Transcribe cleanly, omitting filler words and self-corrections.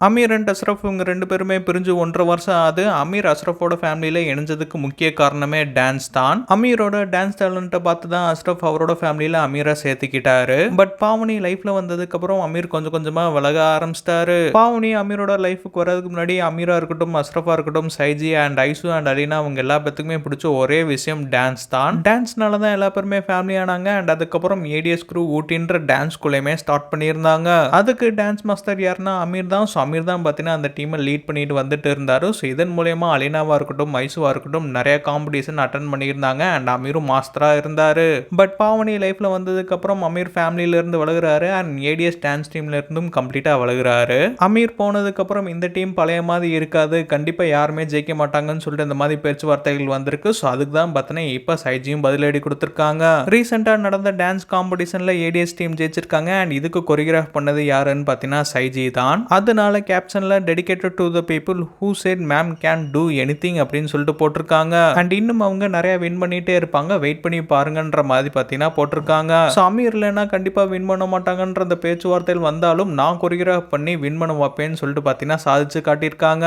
Amir and Ashraf இவங்க 2 பேருமே பிரிஞ்சு 1.5 வருஷம் ஆகுது. அமீர் அஸ்ரஃபோட ஃபேமிலியில இணைஞ்சதுக்கு முக்கிய காரணமே டான்ஸ் தான். அமீரோட டான்ஸ் டேலண்ட்டை பார்த்து தான் அஸ்ரஃப் அவரோட ஃபேமிலியில அமீரை சேர்த்துக்கிட்டாரு. பட் பாவனி லைஃப்ல வந்ததுக்கு அப்புறம் அமீர் கொஞ்சம் கொஞ்சமா விலக ஆரம்பிச்சிட்டாரு. பாவனி அமீரோட லைஃபுக்கு வரதுக்கு முன்னாடி அமீரா இருக்கட்டும், அஸ்ரஃபா இருக்கட்டும், சைஜி அண்ட் ஐசு அண்ட் அலினா அவங்க எல்லா பேத்துக்குமே பிடிச்ச ஒரே விஷயம் டான்ஸ் தான். டான்ஸ்னால தான் எல்லா பேருமே ஃபேமிலி ஆனாங்க. அண்ட் அதுக்கப்புறம் ஏடிஎஸ் குரூ ஊட்டின்ற டான்ஸ் ஸ்கூலையுமே ஸ்டார்ட் பண்ணியிருந்தாங்க. அதுக்கு டான்ஸ் மாஸ்டர் யாருன்னா அமீர் தான். அமீர் தான் பார்த்தீங்கன்னா அந்த டீமை லீட் பண்ணிட்டு வந்துட்டு இருந்தாரு. ஸோ இதன் மூலயமா அலினாவா இருக்கட்டும், மைசுவா இருக்கட்டும் நிறைய காம்படிஷன் அட்டன் பண்ணியிருந்தாங்க. அண்ட் அமீரும் மாஸ்டரா இருந்தாரு. பட் பாவனி லைஃப்ல வந்ததுக்கு அப்புறம் அமீர் ஃபேமிலியில இருந்து விலகுறாரு. அண்ட் ஏடிஎஸ் டான்ஸ் டீம்ல இருந்தும் கம்ப்ளீட்டா விலகுறாரு. அமீர் போனதுக்கு அப்புறம் இந்த டீம் பழைய மாதிரி இருக்காது, கண்டிப்பா யாருமே ஜெயிக்க மாட்டாங்கன்னு சொல்லிட்டு இந்த மாதிரி பேச்சுவார்த்தைகள் வந்திருக்கு. ஸோ அதுக்கு தான் பார்த்தீங்கன்னா இப்போ சைஜியும் பதிலடி கொடுத்துருக்காங்க. ரீசெண்டா நடந்த டான்ஸ் காம்படிஷன்ல ஏடிஎஸ் டீம் ஜெயிச்சிருக்காங்க. அண்ட் இதுக்கு கொரியோகிராஃப் பண்ணது யாருன்னு பார்த்தீங்கன்னா சைஜி தான். அதனால கேப்ஷன்ல dedicated to the people who said ma'am can do anything அப்படின்னு சொல்லிட்டு போட்டிருக்காங்க. அண்ட் இன்னும் அவங்க நிறைய வின் பண்ணிட்டே இருப்பாங்க, வெயிட் பண்ணி பாருங்கன்ற மாதிரி பார்த்தீங்கன்னா போட்டிருக்காங்க. ஸோ அமீர் இல்லைன்னா கண்டிப்பா வின் பண்ண மாட்டாங்கன்ற அந்த பேச்சுவார்த்தைகள் வந்தாலும் நான் கொரியோகிராஃப் பண்ணி வின் பண்ண வைப்பேன்னு சொல்லிட்டு பார்த்தீங்கன்னா சாதிச்சு காட்டியிருக்காங்க.